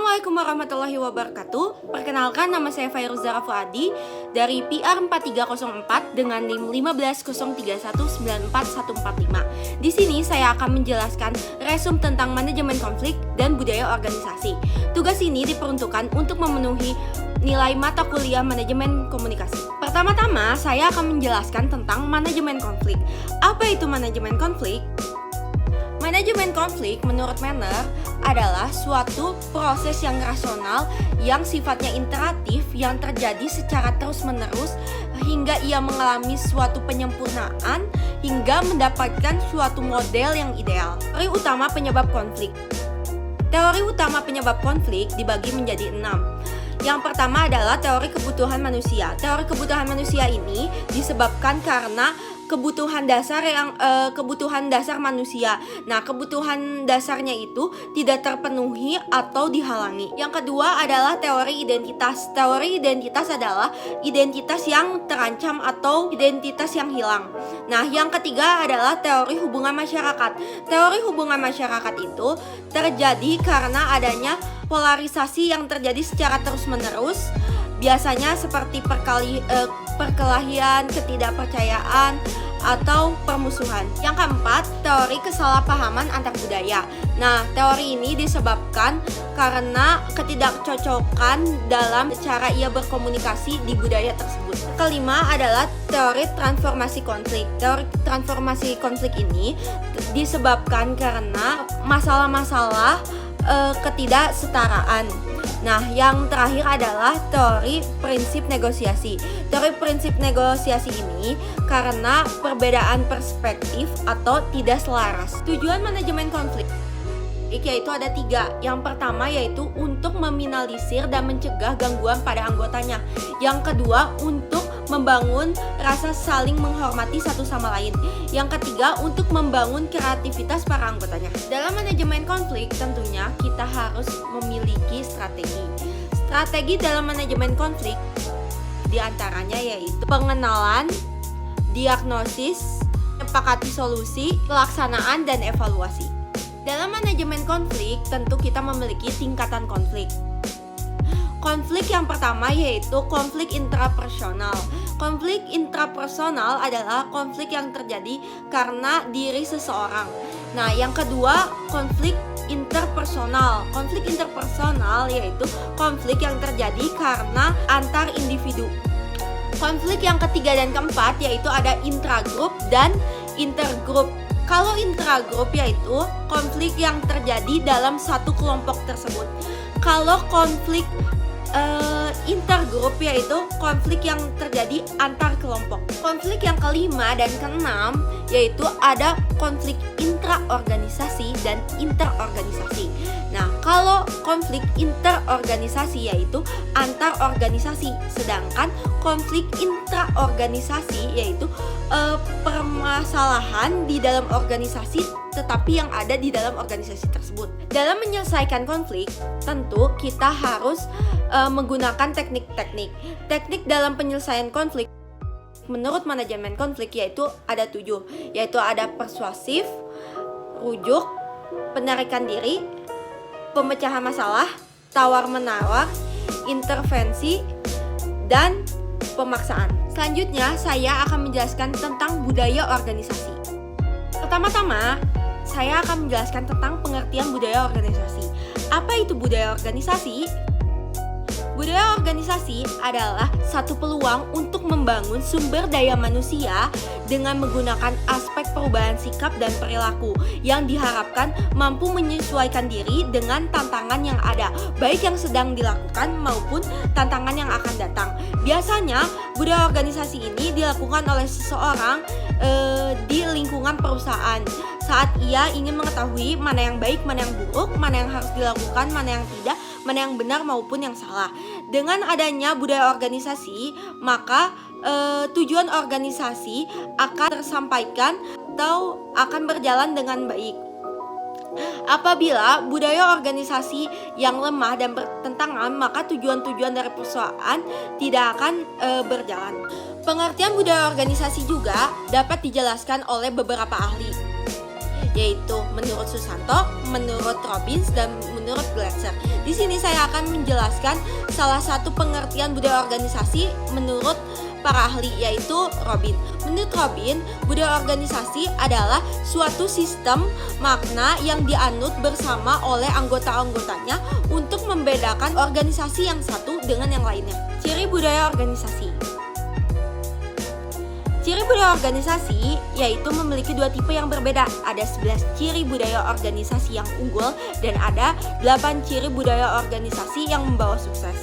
Assalamualaikum warahmatullahi wabarakatuh. Perkenalkan, nama saya Fairuzara Fuadi dari PR 4304 dengan NIM 150319445. Di sini saya akan menjelaskan resum tentang manajemen konflik dan budaya organisasi. Tugas ini diperuntukkan untuk memenuhi nilai mata kuliah manajemen komunikasi. Pertama-tama, saya akan menjelaskan tentang manajemen konflik. Apa itu manajemen konflik? Manajemen konflik menurut Manner adalah suatu proses yang rasional yang sifatnya iteratif yang terjadi secara terus-menerus hingga ia mengalami suatu penyempurnaan hingga mendapatkan suatu model yang ideal. Teori utama penyebab konflik. Teori utama penyebab konflik dibagi menjadi 6. Yang pertama adalah teori kebutuhan manusia. Teori kebutuhan manusia ini disebabkan karena kebutuhan dasar manusia. Nah, kebutuhan dasarnya itu tidak terpenuhi atau dihalangi. Yang kedua adalah teori identitas. Teori identitas adalah identitas yang terancam atau identitas yang hilang. Nah, yang ketiga adalah teori hubungan masyarakat. Teori hubungan masyarakat itu terjadi karena adanya polarisasi yang terjadi secara terus-menerus, biasanya seperti perkelahian, ketidakpercayaan, atau permusuhan. Yang keempat, teori kesalahpahaman antar budaya. Nah, teori ini disebabkan karena ketidakcocokan dalam cara ia berkomunikasi di budaya tersebut. Kelima adalah teori transformasi konflik. Teori transformasi konflik ini disebabkan karena masalah-masalah ketidaksetaraan. Nah, yang terakhir adalah teori prinsip negosiasi. Teori prinsip negosiasi ini karena perbedaan perspektif atau tidak selaras. Tujuan manajemen konflik yaitu ada 3. Yang pertama yaitu untuk meminimalisir dan mencegah gangguan pada anggotanya. Yang kedua untuk membangun rasa saling menghormati satu sama lain. Yang ketiga untuk membangun kreativitas para anggotanya. Dalam manajemen konflik tentunya kita harus memiliki strategi. Strategi dalam manajemen konflik diantaranya yaitu pengenalan, diagnosis, menyepakati solusi, pelaksanaan, dan evaluasi. Dalam manajemen konflik, tentu kita memiliki tingkatan konflik. Konflik yang pertama yaitu konflik intrapersonal. Konflik intrapersonal adalah konflik yang terjadi karena diri seseorang. Nah, yang kedua, konflik interpersonal. Konflik interpersonal yaitu konflik yang terjadi karena antar individu. Konflik yang ketiga dan keempat yaitu ada intragrup dan intergrup. Kalau intragrup yaitu konflik yang terjadi dalam satu kelompok tersebut. Kalau konflik intergrup yaitu konflik yang terjadi antar kelompok. Konflik yang kelima dan keenam yaitu ada konflik intraorganisasi dan interorganisasi. Nah, kalau konflik interorganisasi yaitu antar organisasi, sedangkan konflik intraorganisasi yaitu permasalahan di dalam organisasi tetapi yang ada di dalam organisasi tersebut. Dalam menyelesaikan konflik, tentu kita harus menggunakan teknik-teknik. Teknik dalam penyelesaian konflik menurut manajemen konflik yaitu ada 7, yaitu ada persuasif, rujuk, penarikan diri, pemecahan masalah, tawar-menawar, intervensi, dan pemaksaan. Selanjutnya, saya akan menjelaskan tentang budaya organisasi. Pertama-tama, saya akan menjelaskan tentang pengertian budaya organisasi. Apa itu budaya organisasi? Budaya organisasi adalah satu peluang untuk membangun sumber daya manusia dengan menggunakan aspek perubahan sikap dan perilaku yang diharapkan mampu menyesuaikan diri dengan tantangan yang ada, baik yang sedang dilakukan maupun tantangan yang akan datang. Biasanya, budaya organisasi ini dilakukan oleh seseorang di lingkungan perusahaan saat ia ingin mengetahui mana yang baik, mana yang buruk, mana yang harus dilakukan, mana yang tidak, mana yang benar maupun yang salah. Dengan adanya budaya organisasi, maka tujuan organisasi akan tersampaikan atau akan berjalan dengan baik. Apabila budaya organisasi yang lemah dan bertentangan, maka tujuan-tujuan dari perusahaan tidak akan berjalan. Pengertian budaya organisasi juga dapat dijelaskan oleh beberapa ahli. yaitu menurut Susanto, menurut Robbins, dan menurut Glasser. Di sini saya akan menjelaskan salah satu pengertian budaya organisasi menurut para ahli, yaitu Robin. Menurut Robin, budaya organisasi adalah suatu sistem makna yang dianut bersama oleh anggota-anggotanya untuk membedakan organisasi yang satu dengan yang lainnya. Ciri budaya organisasi. Ciri budaya organisasi yaitu memiliki dua tipe yang berbeda. Ada 11 ciri budaya organisasi yang unggul dan ada 8 ciri budaya organisasi yang membawa sukses.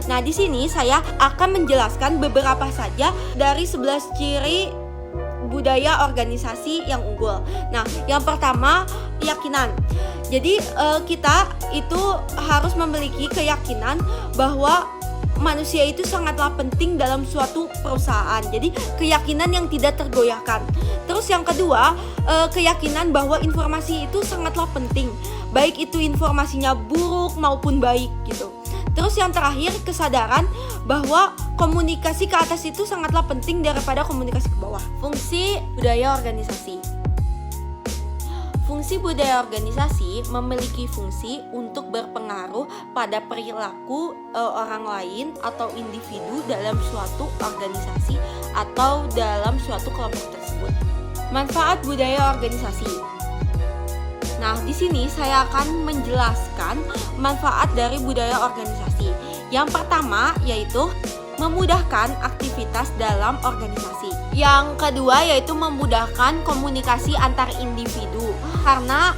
Nah, di sini saya akan menjelaskan beberapa saja dari 11 ciri budaya organisasi yang unggul. Nah, yang pertama, keyakinan. Jadi kita itu harus memiliki keyakinan bahwa manusia itu sangatlah penting dalam suatu perusahaan. Jadi keyakinan yang tidak tergoyahkan. Terus yang kedua, keyakinan bahwa informasi itu sangatlah penting, baik itu informasinya buruk maupun baik gitu. Terus yang terakhir, kesadaran bahwa komunikasi ke atas itu sangatlah penting daripada komunikasi ke bawah. Fungsi budaya organisasi. Fungsi budaya organisasi memiliki fungsi untuk berpengaruh pada perilaku orang lain atau individu dalam suatu organisasi atau dalam suatu kelompok tersebut. Manfaat budaya organisasi. Nah, di sini saya akan menjelaskan manfaat dari budaya organisasi. Yang pertama yaitu memudahkan aktivitas dalam organisasi. Yang kedua yaitu memudahkan komunikasi antar individu karena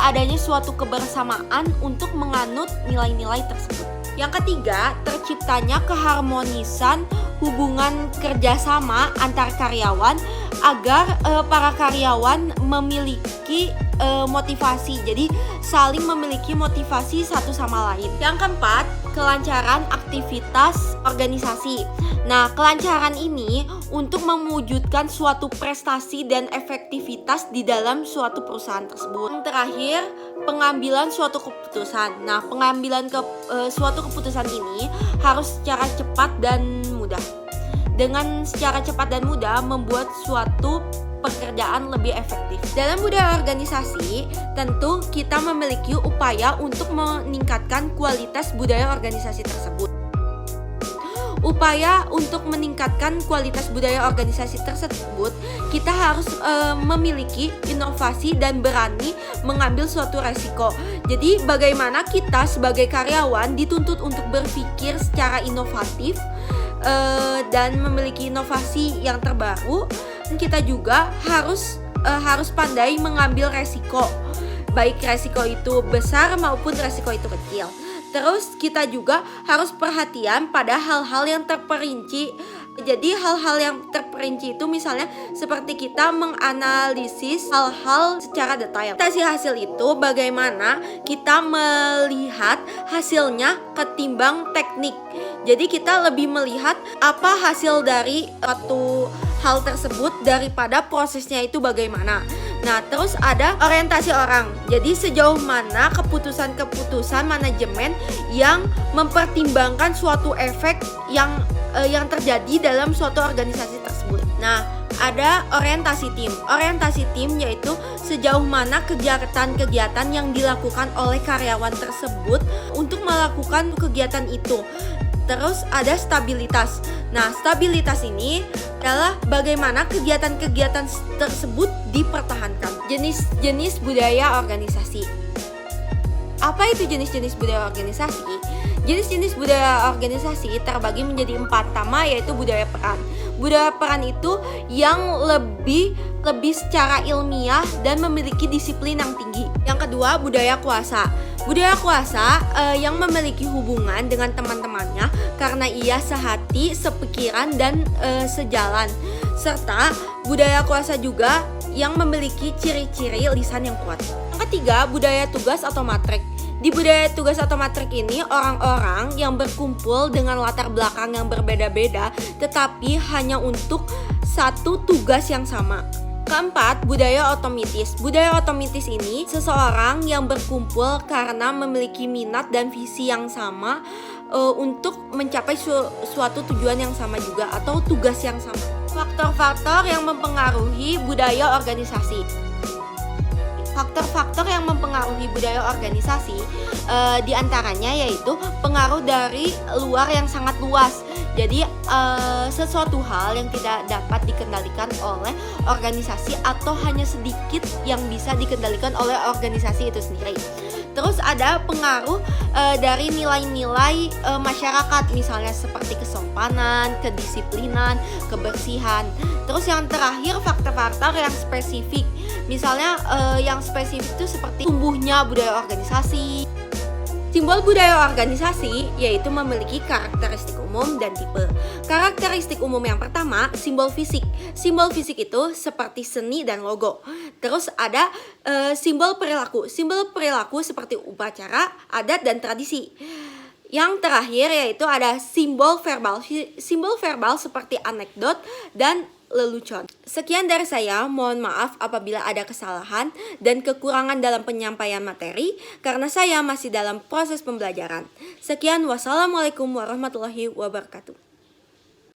adanya suatu kebersamaan untuk menganut nilai-nilai tersebut. Yang ketiga, terciptanya keharmonisan hubungan kerjasama antar karyawan agar para karyawan memiliki motivasi, jadi saling memiliki motivasi satu sama lain. Yang keempat, kelancaran aktivitas organisasi. Nah, kelancaran ini untuk mewujudkan suatu prestasi dan efektivitas di dalam suatu perusahaan tersebut. Yang terakhir, pengambilan suatu keputusan. Nah, pengambilan suatu keputusan ini harus secara cepat dan mudah. Dengan secara cepat dan mudah membuat suatu pekerjaan lebih efektif. Dalam budaya organisasi, tentu kita memiliki upaya untuk meningkatkan kualitas budaya organisasi tersebut. Upaya untuk meningkatkan kualitas budaya organisasi tersebut, kita harus memiliki inovasi dan berani mengambil suatu resiko. Jadi bagaimana kita sebagai karyawan dituntut untuk berpikir secara inovatif dan memiliki inovasi yang terbaru. Kita juga harus pandai mengambil resiko, baik resiko itu besar maupun resiko itu kecil. Terus kita juga harus perhatian pada hal-hal yang terperinci. Jadi hal-hal yang terperinci itu misalnya seperti kita menganalisis hal-hal secara detail. Hasil itu bagaimana kita melihat hasilnya ketimbang teknik. Jadi kita lebih melihat apa hasil dari suatu hal tersebut daripada prosesnya itu bagaimana. Nah, terus ada orientasi orang. Jadi sejauh mana keputusan-keputusan manajemen yang mempertimbangkan suatu efek yang terjadi dalam suatu organisasi tersebut. Nah, ada orientasi tim. Orientasi tim yaitu sejauh mana kegiatan-kegiatan yang dilakukan oleh karyawan tersebut untuk melakukan kegiatan itu. Terus ada stabilitas. Nah, stabilitas ini adalah bagaimana kegiatan-kegiatan tersebut dipertahankan. Jenis-jenis budaya organisasi. Apa itu jenis-jenis budaya organisasi? Jenis-jenis budaya organisasi terbagi menjadi 4. Pertama yaitu budaya peran. Budaya peran itu yang lebih secara ilmiah dan memiliki disiplin yang tinggi. Yang kedua, budaya kuasa. Budaya kuasa yang memiliki hubungan dengan teman-temannya karena ia sehati, sepikiran, dan sejalan. Serta budaya kuasa juga yang memiliki ciri-ciri lisan yang kuat. Yang ketiga, budaya tugas atau matrik. Di budaya tugas atau matrik ini, orang-orang yang berkumpul dengan latar belakang yang berbeda-beda tetapi hanya untuk satu tugas yang sama. Keempat, budaya otomatis. Budaya otomatis ini seseorang yang berkumpul karena memiliki minat dan visi yang sama untuk mencapai suatu tujuan yang sama juga atau tugas yang sama. Faktor-faktor yang mempengaruhi budaya organisasi. Faktor-faktor yang mempengaruhi budaya organisasi diantaranya yaitu pengaruh dari luar yang sangat luas. Jadi sesuatu hal yang tidak dapat dikendalikan oleh organisasi atau hanya sedikit yang bisa dikendalikan oleh organisasi itu sendiri. Terus ada pengaruh dari nilai-nilai masyarakat, misalnya seperti kesopanan, kedisiplinan, kebersihan. Terus yang terakhir faktor-faktor yang spesifik, misalnya yang spesifik itu seperti tumbuhnya budaya organisasi. Simbol budaya organisasi yaitu memiliki karakteristik umum dan tipe. Karakteristik umum yang pertama, simbol fisik. Simbol fisik itu seperti seni dan logo. Terus ada simbol perilaku. Simbol perilaku seperti upacara, adat, dan tradisi. Yang terakhir yaitu ada simbol verbal. Simbol verbal seperti anekdot dan lelucon. Sekian dari saya, mohon maaf apabila ada kesalahan dan kekurangan dalam penyampaian materi karena saya masih dalam proses pembelajaran. Sekian, wassalamualaikum warahmatullahi wabarakatuh.